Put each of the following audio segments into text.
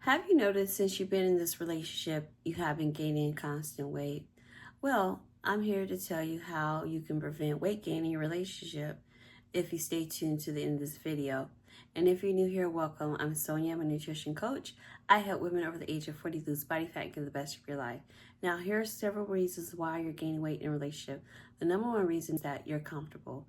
Have you noticed since you've been in this relationship, you have been gaining constant weight? Well, I'm here to tell you how you can prevent weight gain in your relationship if you stay tuned to the end of this video. And if you're new here, welcome. I'm Sonia, I'm a nutrition coach. I help women over the age of 40 lose body fat and get the best of your life. Now, here are several reasons why you're gaining weight in a relationship. The number one reason is that you're comfortable.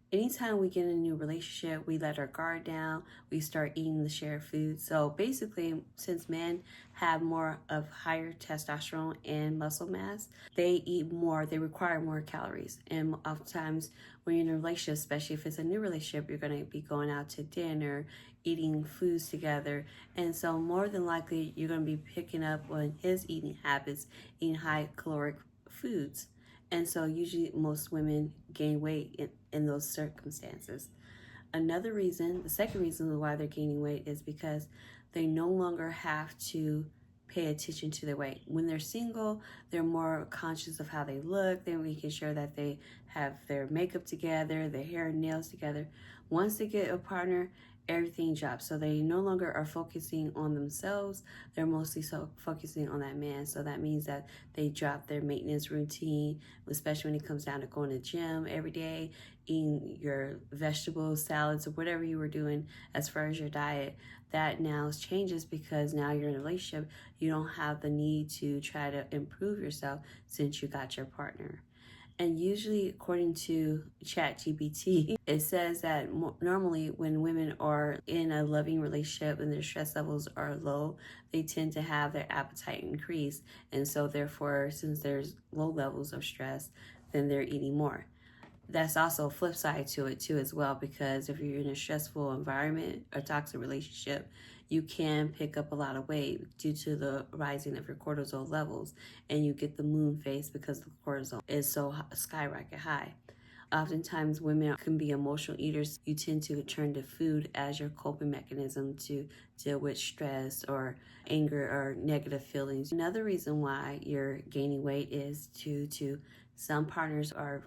Anytime we get in a new relationship, we let our guard down, we start eating the shared food. So basically, since men have more of higher testosterone and muscle mass, they eat more, they require more calories. And oftentimes when you're in a relationship, especially if it's a new relationship, you're gonna be going out to dinner, eating foods together. And so more than likely, you're gonna be picking up on his eating habits, eating high caloric foods. And so usually most women gain weight in those circumstances. Another reason, the second reason why they're gaining weight is because they no longer have to pay attention to their weight. When they're single, they're more conscious of how they look. They're making sure that they have their makeup together, their hair and nails together. Once they get a partner, everything drops. So they no longer are focusing on themselves. They're mostly focusing on that man. So that means that they drop their maintenance routine, especially when it comes down to going to the gym every day, eating your vegetables, salads, or whatever you were doing as far as your diet. That now changes because now you're in a relationship. You don't have the need to try to improve yourself since you got your partner. And usually, according to ChatGPT, it says that normally when women are in a loving relationship and their stress levels are low, they tend to have their appetite increase. And so therefore, since there's low levels of stress, then they're eating more. That's also a flip side to it too as well, because if you're in a stressful environment, a toxic relationship, you can pick up a lot of weight due to the rising of your cortisol levels, and you get the moon face because the cortisol is so skyrocket high. Oftentimes women can be emotional eaters. You tend to turn to food as your coping mechanism to deal with stress or anger or negative feelings. Another reason why you're gaining weight is due to some partners are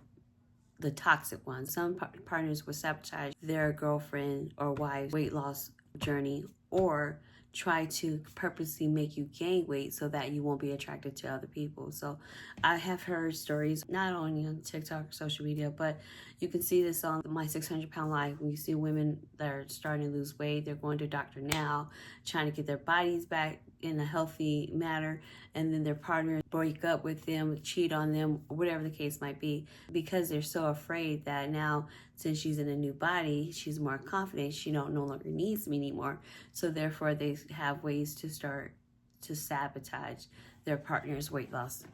the toxic ones. Some partners will sabotage their girlfriend or wife's weight loss journey or try to purposely make you gain weight so that you won't be attracted to other people. So I have heard stories, not only on TikTok or social media, but you can see this on My 600 Pound Life. When you see women that are starting to lose weight, they're going to a doctor now, trying to get their bodies back in a healthy manner, and then their partner break up with them, cheat on them, whatever the case might be, because they're so afraid that now, since she's in a new body, she's more confident, she no longer needs me anymore. So therefore they have ways to start to sabotage their partner's weight loss.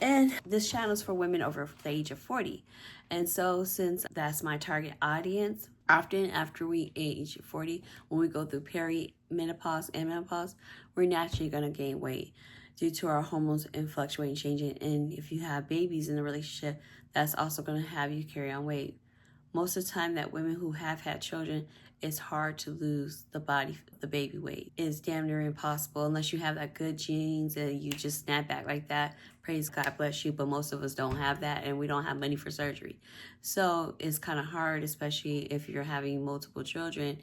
And this channel is for women over the age of 40. And so since that's my target audience, often after we age 40, when we go through perimenopause and menopause, we're naturally going to gain weight due to our hormones and fluctuating, changing. And if you have babies in the relationship, that's also going to have you carry on weight. Most of the time that women who have had children, it's hard to lose the baby weight. It's damn near impossible unless you have that good genes and you just snap back like that. Praise God, bless you. But most of us don't have that, and we don't have money for surgery. So it's kind of hard, especially if you're having multiple children,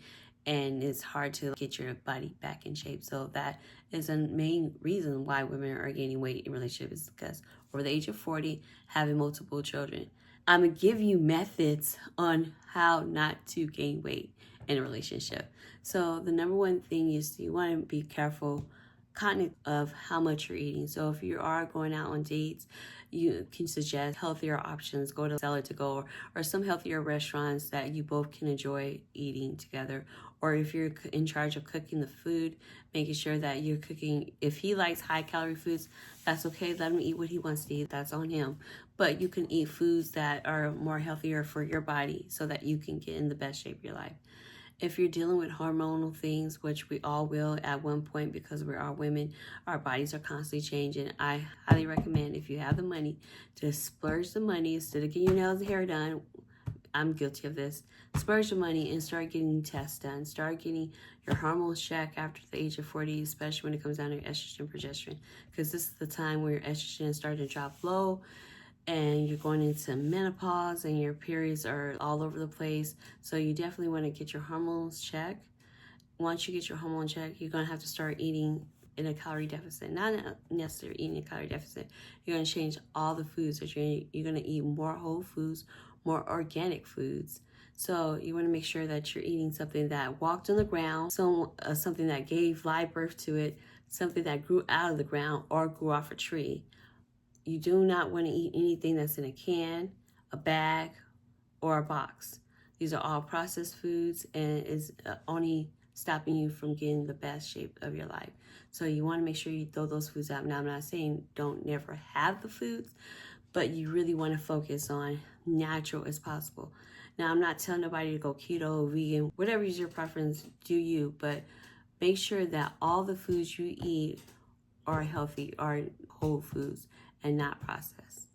and it's hard to get your body back in shape. So that is a main reason why women are gaining weight in relationships, is because over the age of 40, having multiple children. I'm going to give you methods on how not to gain weight in a relationship. So the number one thing is you want to be careful of how much you're eating. So if you are going out on dates, you can suggest healthier options. Go to Cellar to Go or some healthier restaurants that you both can enjoy eating together. Or if you're in charge of cooking the food, making sure that you're cooking. If he likes high calorie foods, that's okay. Let him eat what he wants to eat. That's on him. But you can eat foods that are more healthier for your body so that you can get in the best shape of your life. If you're dealing with hormonal things, which we all will at one point because we are women, our bodies are constantly changing. I highly recommend, if you have the money, to splurge the money instead of getting your nails and hair done. I'm guilty of this. Splurge the money and start getting tests done. Start getting your hormones checked after the age of 40, especially when it comes down to estrogen and progesterone, because this is the time where your estrogen is starting to drop low and you're going into menopause and your periods are all over the place. So you definitely want to get your hormones checked once you get your hormone check, you're going to have to start eating in a calorie deficit. Not necessarily eating a calorie deficit. You're going to change all the foods that you're going to eat more whole foods, more organic foods. So you want to make sure that you're eating something that walked on the ground, something that gave live birth to it, something that grew out of the ground or grew off a tree. You do not want to eat anything that's in a can, a bag, or a box. These are all processed foods and is only stopping you from getting the best shape of your life. So you want to make sure you throw those foods out. Now, I'm not saying don't never have the foods, but you really want to focus on natural as possible. Now, I'm not telling nobody to go keto, vegan, whatever is your preference, do you, but make sure that all the foods you eat are healthy, are whole foods and not processed.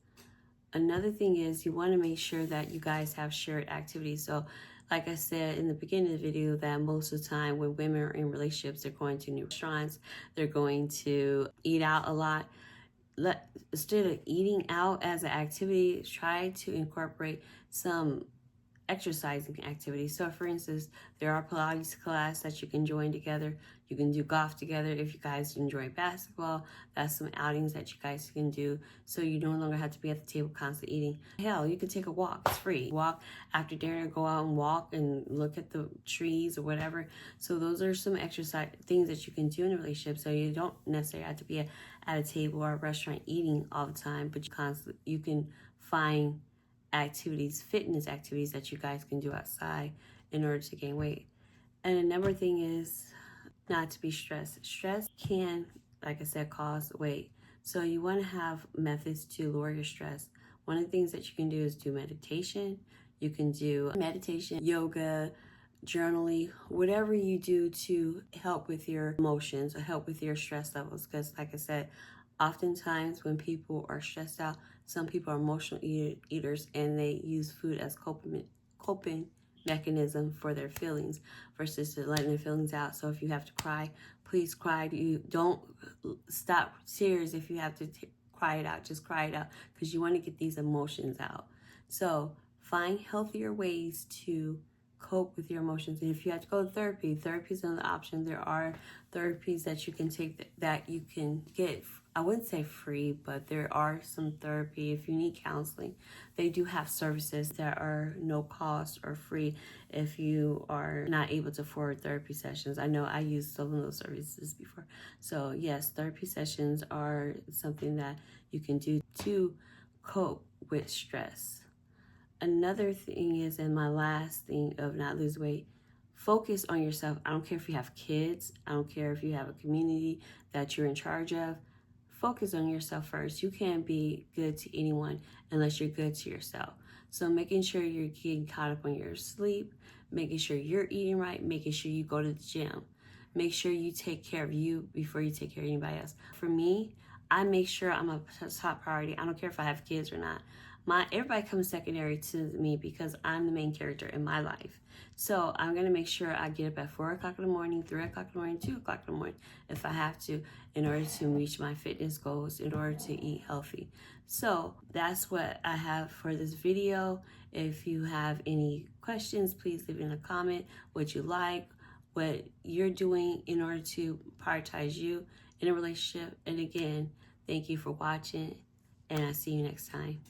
Another thing is you want to make sure that you guys have shared activities. So like I said in the beginning of the video, that most of the time when women are in relationships, they're going to new restaurants, they're going to eat out a lot. Instead of eating out as an activity, try to incorporate some exercising activities. So for instance, there are Pilates class that you can join together. You can do golf together. If you guys enjoy basketball, that's some outings that you guys can do. So you no longer have to be at the table constantly eating. Hell, you can take a walk. It's free. Walk after dinner, go out and walk and look at the trees or whatever. So those are some exercise things that you can do in a relationship. So you don't necessarily have to be at a table or a restaurant eating all the time, but you can find activities, fitness activities that you guys can do outside in order to gain weight. And another thing is not to be stressed. Stress can, like I said, cause weight. So you want to have methods to lower your stress. One of the things that you can do is do meditation. You can do meditation, yoga, journaling, whatever you do to help with your emotions or help with your stress levels. Because like I said, oftentimes when people are stressed out, some people are emotional eaters and they use food as coping mechanism for their feelings versus letting their feelings out. So if you have to cry, please cry. You don't stop tears if you have to cry it out. Just cry it out because you want to get these emotions out. So find healthier ways to cope with your emotions. And if you have to go to therapy, therapy is another option. There are therapies that you can take that you can get, I wouldn't say free, but there are some therapy. If you need counseling, they do have services that are no cost or free if you are not able to afford therapy sessions. I know I used some of those services before. So yes, therapy sessions are something that you can do to cope with stress. Another thing is, and my last thing of not lose weight, focus on yourself. I don't care if you have kids. I don't care if you have a community that you're in charge of. Focus on yourself first. You can't be good to anyone unless you're good to yourself. So making sure you're getting caught up on your sleep, making sure you're eating right, making sure you go to the gym. Make sure you take care of you before you take care of anybody else. For me, I make sure I'm a top priority. I don't care if I have kids or not. Everybody comes secondary to me because I'm the main character in my life. So I'm going to make sure I get up at 4 o'clock in the morning, 3 o'clock in the morning, 2 o'clock in the morning, if I have to, in order to reach my fitness goals, in order to eat healthy. So that's what I have for this video. If you have any questions, please leave in a comment what you like, what you're doing in order to prioritize you in a relationship. And again, thank you for watching, and I'll see you next time.